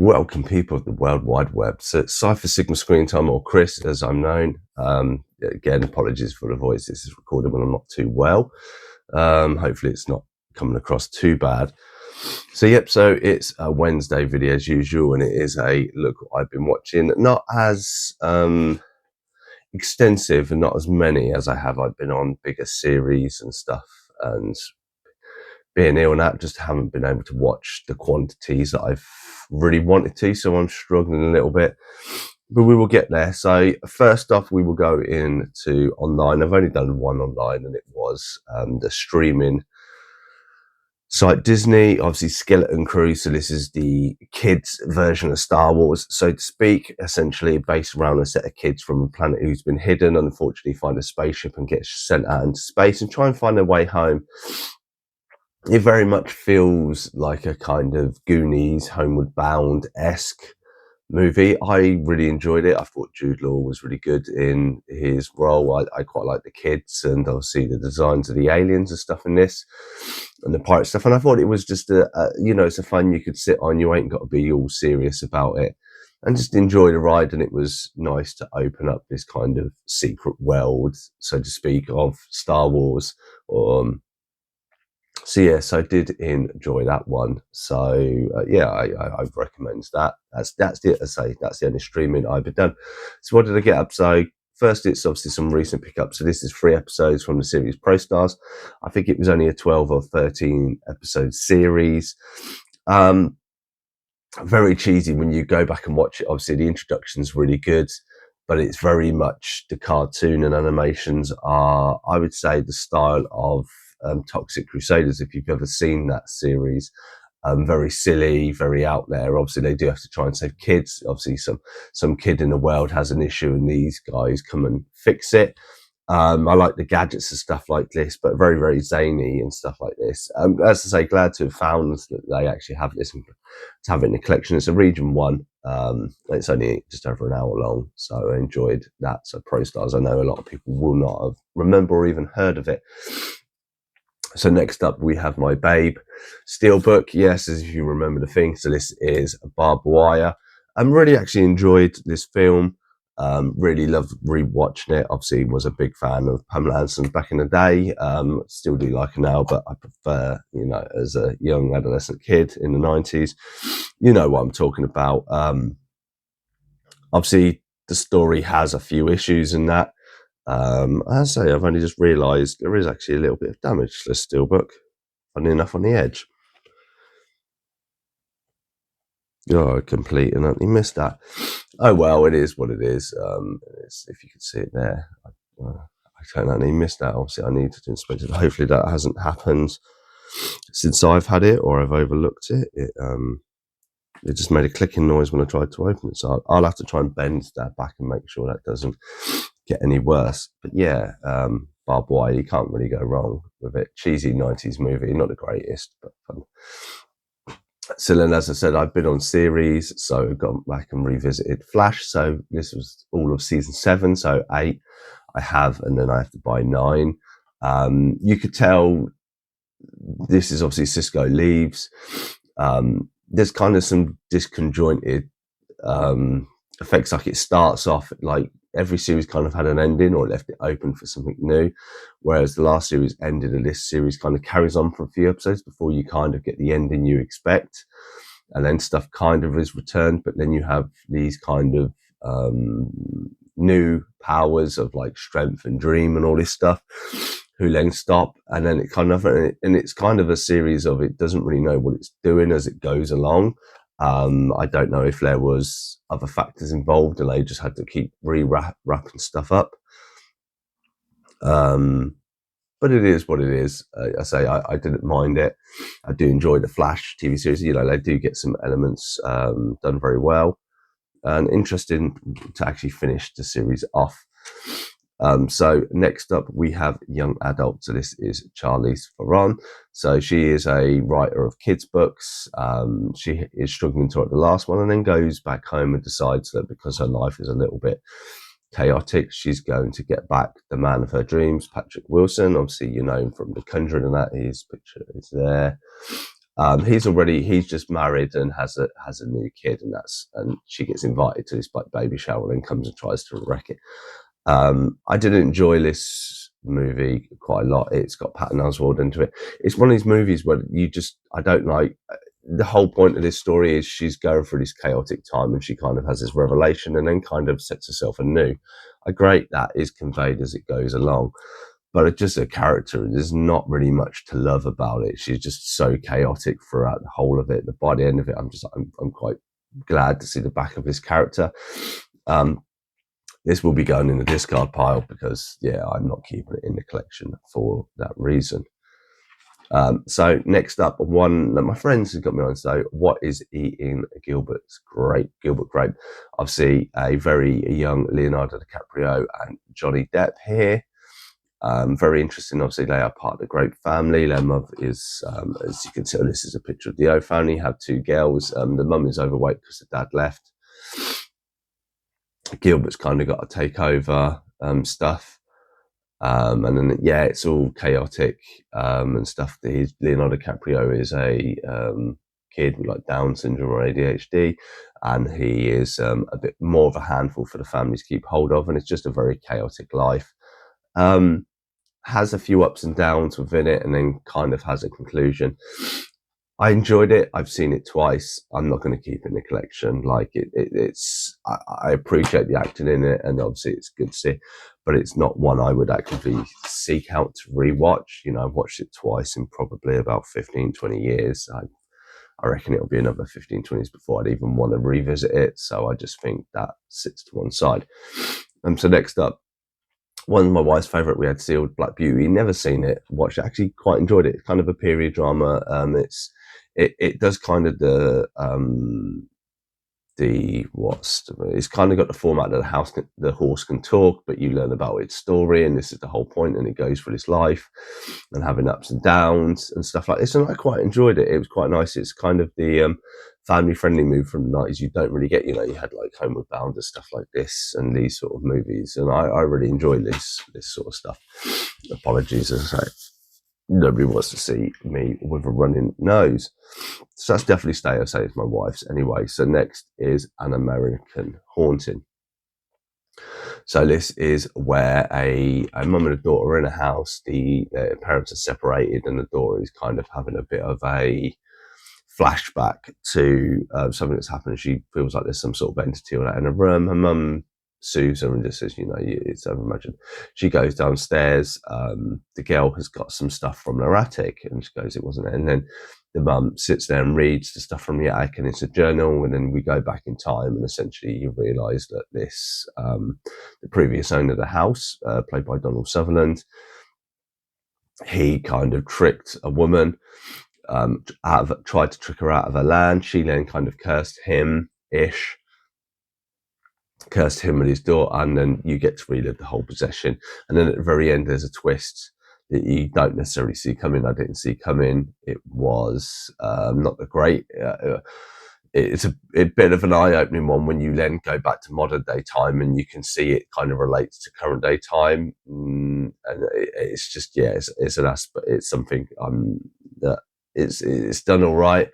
Welcome, people of the World Wide Web. So, Cypher Sigma Screen Time, or Chris, as I'm known. Again, apologies for the voice. This is recorded when I'm not too well. Hopefully, it's not coming across too bad. So, it's a Wednesday video as usual, and it is a look what I've been watching. Not as extensive and not as many as I have. I've been on bigger series and stuff, and being ill and that, just haven't been able to watch the quantities that I've really wanted to, so I'm struggling a little bit, but we will get there. So first off, we will go into online. I've only done one online, and it was the streaming site Disney, obviously Skeleton Crew. So this is the kids version of Star Wars, so to speak, essentially based around a set of kids from a planet who's been hidden, and unfortunately find a spaceship and get sent out into space and try and find their way home. It very much feels like a kind of Goonies, Homeward Bound-esque movie. I really enjoyed it. I thought Jude Law was really good in his role. I quite like the kids, and obviously the designs of the aliens and stuff in this, and the pirate stuff. And I thought it was just it's a fun you could sit on. You ain't got to be all serious about it, and just enjoy the ride. And it was nice to open up this kind of secret world, so to speak, of Star Wars. So I did enjoy that one. So I recommend that. That's it. That's the only streaming I've done. So what did I get up? So first, it's obviously some recent pickups. So this is 3 episodes from the series Pro Stars. I think it was only a 12 or 13 episode series. Very cheesy when you go back and watch it. Obviously, the introduction's really good, but it's very much the cartoon and animations are, I would say, the style of Toxic Crusaders, if you've ever seen that series. Very silly, very out there. Obviously, they do have to try and save kids. Obviously, some kid in the world has an issue, and these guys come and fix it. I like the gadgets and stuff like this, but very, very zany and stuff like this. As I say, glad to have found that they actually have this and to have it in the collection. It's a region 1. It's only just over an hour long, so I enjoyed that. So Pro Stars, I know a lot of people will not have remember or even heard of it. So next up, we have My Babe Steelbook. Yes, as if you remember the thing. So this is Barbed Wire. I really actually enjoyed this film. Really loved rewatching it. Obviously, was a big fan of Pamela Anderson back in the day. Still do like her now, but I prefer, as a young adolescent kid in the 90s. You know what I'm talking about. Obviously, the story has a few issues in that. As I say, I've only just realised there is actually a little bit of damage to this steelbook, funny enough, on the edge. Oh, I completely and utterly missed that. Oh well, it is what it is. If you can see it there, I totally missed that. Obviously, I need to inspect it. Hopefully, that hasn't happened since I've had it, or I've overlooked it. It just made a clicking noise when I tried to open it, so I'll have to try and bend that back and make sure that doesn't get any worse. But yeah, Barbed Wire, you can't really go wrong with it. Cheesy 90s movie, not the greatest, but fun. So then, as I said, I've been on series, so I've gone back and revisited Flash. So this was all of season 7, so 8 I have, and then I have to buy 9. You could tell this is obviously Cisco leaves. There's kind of some disconjointed effects. Like it starts off like every series kind of had an ending or left it open for something new, whereas the last series ended and this series kind of carries on for a few episodes before you kind of get the ending you expect, and then stuff kind of is returned, but then you have these kind of new powers of like strength and dream and all this stuff who then stop, and then it kind of, and it's kind of a series of, it doesn't really know what it's doing as it goes along. I don't know if there was other factors involved and they just had to keep wrapping stuff up. But it is what it is. I say I didn't mind it. I do enjoy the Flash TV series. They do get some elements done very well, and interesting to actually finish the series off. So next up we have young adult. So this is Charlize Theron. So she is a writer of kids books. She is struggling to write the last one and then goes back home and decides that because her life is a little bit chaotic, she's going to get back the man of her dreams, Patrick Wilson. Obviously, you know him from The Conjuring, and that his picture is there. He's just married and has a new kid, and she gets invited to this like baby shower and comes and tries to wreck it. I did enjoy this movie quite a lot. It's got Patton Oswalt into it. It's one of these movies where I don't like. The whole point of this story is she's going through this chaotic time and she kind of has this revelation and then kind of sets herself anew. Great that is conveyed as it goes along, but it's just a character. There's not really much to love about it. She's just so chaotic throughout the whole of it. But by the end of it, I'm quite glad to see the back of this character. This will be going in the discard pile because, yeah, I'm not keeping it in the collection for that reason. So next up, one that my friends have got me on. So what is eating Gilbert's Grape? Gilbert Grape. Obviously, a very young Leonardo DiCaprio and Johnny Depp here. Very interesting. Obviously, they are part of the Grape family. Their mother is, as you can tell, this is a picture of the O family. Have two girls. The mum is overweight because the dad left. Gilbert's kind of got to take over stuff. And then, yeah, it's all chaotic and stuff. Leonardo DiCaprio is a kid with like Down syndrome or ADHD, and he is a bit more of a handful for the family to keep hold of, and it's just a very chaotic life. Has a few ups and downs within it, and then kind of has a conclusion. I enjoyed it. I've seen it twice. I'm not going to keep it in the collection. Like I appreciate the acting in it, and obviously it's good to see, but it's not one I would actively seek out to rewatch. You know, I've watched it twice in probably about 15, 20 years. I reckon it'll be another 15, 20 years before I'd even want to revisit it. So I just think that sits to one side. So next up, one of my wife's favourite, we had Sealed Black Beauty. Never seen it, watched it, actually quite enjoyed it. It's kind of a period drama. It does kind of it's kind of got the format that the horse can talk, but you learn about its story, and this is the whole point, and it goes through its life and having ups and downs and stuff like this, and I quite enjoyed it. It was quite nice. It's kind of the family friendly move from the 90s you don't really get. You know, you had like Homeward Bound and stuff like this and these sort of movies, and I really enjoy this sort of stuff. Apologies, as I say, nobody wants to see me with a running nose. So that's definitely Stay. I say it's my wife's anyway. So next is An American Haunting. So this is where a mum and a daughter are in a house. The parents are separated, and the daughter is kind of having a bit of a flashback to something that's happened. She feels like there's some sort of entity or that in a room. Her mum soothes her and just says, you know, it's unimagined. She goes downstairs. The girl has got some stuff from her attic, and she goes, it wasn't it. And then the mum sits there and reads the stuff from the attic, and it's a journal. And then we go back in time, and essentially you realise that this, the previous owner of the house, played by Donald Sutherland, he kind of tricked a woman, tried to trick her out of her land. She then kind of cursed him and his daughter, and then you get to relive the whole possession. And then at the very end, there's a twist that you don't necessarily see coming. I didn't see coming. It was not the great. It's a bit of an eye-opening one when you then go back to modern day time and you can see it kind of relates to current day time. And it's just, yeah, it's an aspect. It's something that it's done all right.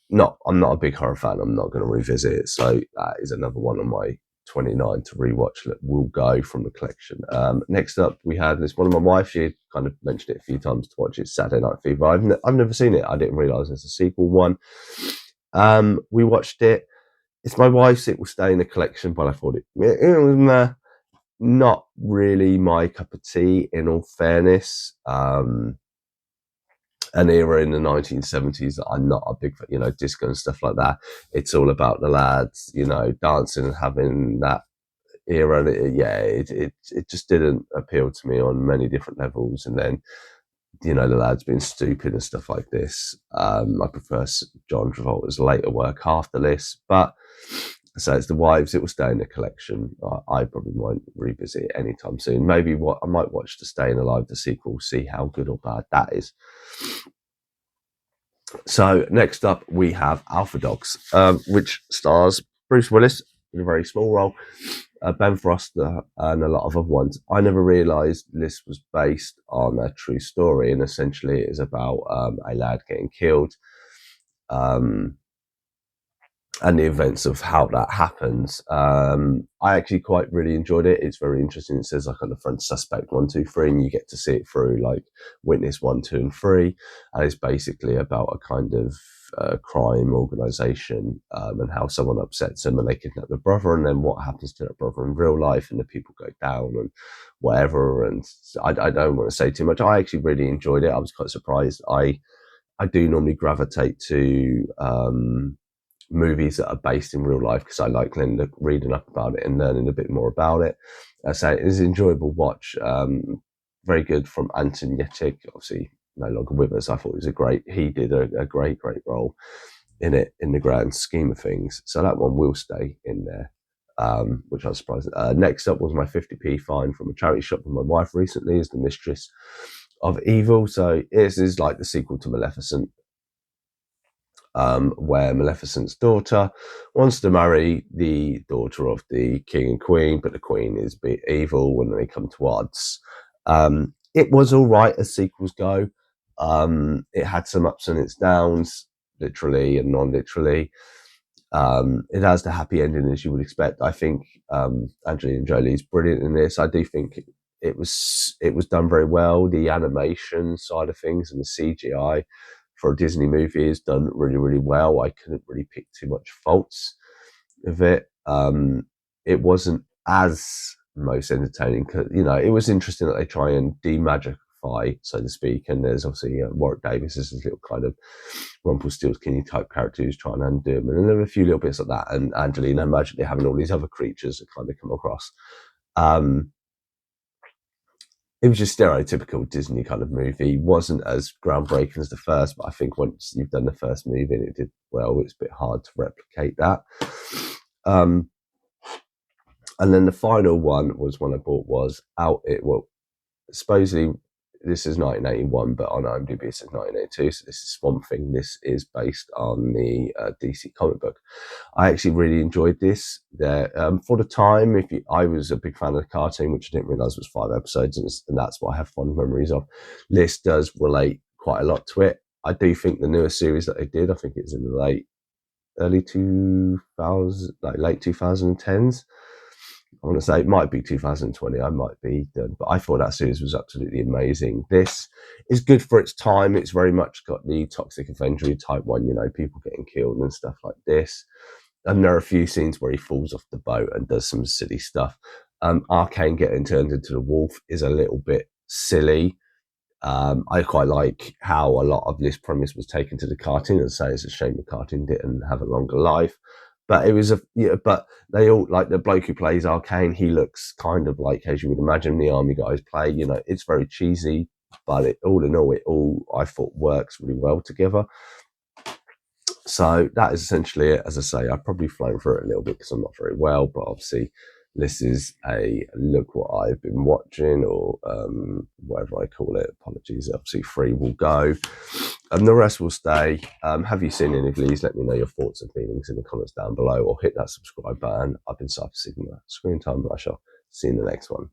I'm not a big horror fan. I'm not going to revisit it. So that is another one on my 29 to rewatch that will go from the collection. Next up, we had this one of my wife. She kind of mentioned it a few times to watch it. Saturday Night Fever. I've never seen it. I didn't realise there's a sequel one. We watched it. It's my wife's. It will stay in the collection, but I thought it was not really my cup of tea. In all fairness. An era in the 1970s that I'm not a big, you know, disco and stuff like that. It's all about the lads, you know, dancing and having that era. And it just didn't appeal to me on many different levels. And then, you know, the lads being stupid and stuff like this. I prefer John Travolta's later work after this, but so it's the wives. It will stay in the collection. I probably won't revisit it anytime soon. Maybe I might watch the Staying Alive, the sequel, see how good or bad that is. So next up we have Alpha Dogs, which stars Bruce Willis in a very small role, Ben Foster and a lot of other ones. I never realised this was based on a true story, and essentially it is about a lad getting killed. And the events of how that happens. I actually quite really enjoyed it. It's very interesting. It says like on the front, suspect 1, 2, 3, and you get to see it through like witness 1, 2, and 3, and it's basically about a kind of crime organization and how someone upsets them and they kidnap the brother, and then what happens to that brother in real life, and the people go down and whatever. And I don't want to say too much. I actually really enjoyed it. I was quite surprised. I do normally gravitate to movies that are based in real life because I like reading up about it and learning a bit more about it. So it is an enjoyable watch. Very good from Anton Yettig, obviously no longer with us. I thought he did a great role in it in the grand scheme of things. So that one will stay in there, which I was surprised. Next up was my 50p find from a charity shop with my wife recently, is The Mistress of Evil. So this is like the sequel to Maleficent, where Maleficent's daughter wants to marry the daughter of the king and queen, but the queen is evil when they come to odds. It was all right as sequels go. It had some ups and its downs, literally and non-literally. It has the happy ending as you would expect. I think Angelina Jolie is brilliant in this. I do think it was done very well. The animation side of things and the CGI for a Disney movie is done really well. I couldn't really pick too much faults of it. It wasn't as most entertaining. It was interesting that they try and demagify, so to speak. And there's obviously Warwick Davis as this little kind of Rumpelstiltskin type character who's trying to undo him. And then there were a few little bits like that. And Angelina magically having all these other creatures that kind of come across. It was just stereotypical Disney kind of movie. Wasn't as groundbreaking as the first, but I think once you've done the first movie and it did well, it's a bit hard to replicate that. And then the final one was one I bought was supposedly this is 1981, but on IMDb it says 1982. So this is Swamp Thing. This is based on the DC comic book. I actually really enjoyed this. For the time, I was a big fan of the cartoon, which I didn't realize was 5 episodes, and that's what I have fond memories of. This does relate quite a lot to it. I do think the newest series that they did, I think it's in the early 2000s, like late 2010s. I want to say it might be 2020. I might be done, but I thought that series was absolutely amazing. This is good for its time. It's very much got the Toxic Avenger type one, people getting killed and stuff like this. And there are a few scenes where he falls off the boat and does some silly stuff. Arcane getting turned into the wolf is a little bit silly. I quite like how a lot of this premise was taken to the cartoon, and say it's a shame the cartoon didn't have a longer life. But it was but they all, like the bloke who plays Arcane, he looks kind of like as you would imagine the army guys play. It's very cheesy, but all in all, I thought works really well together. So that is essentially it. As I say, I've probably flown through it a little bit because I'm not very well, but obviously this is a look what I've been watching, or whatever I call it. Apologies. Obviously 3 will go and the rest will stay. Have you seen any of these? Let me know your thoughts and feelings in the comments down below, or hit that subscribe button. I've been Cypher Sigma. Screen Time, I shall see you in the next one.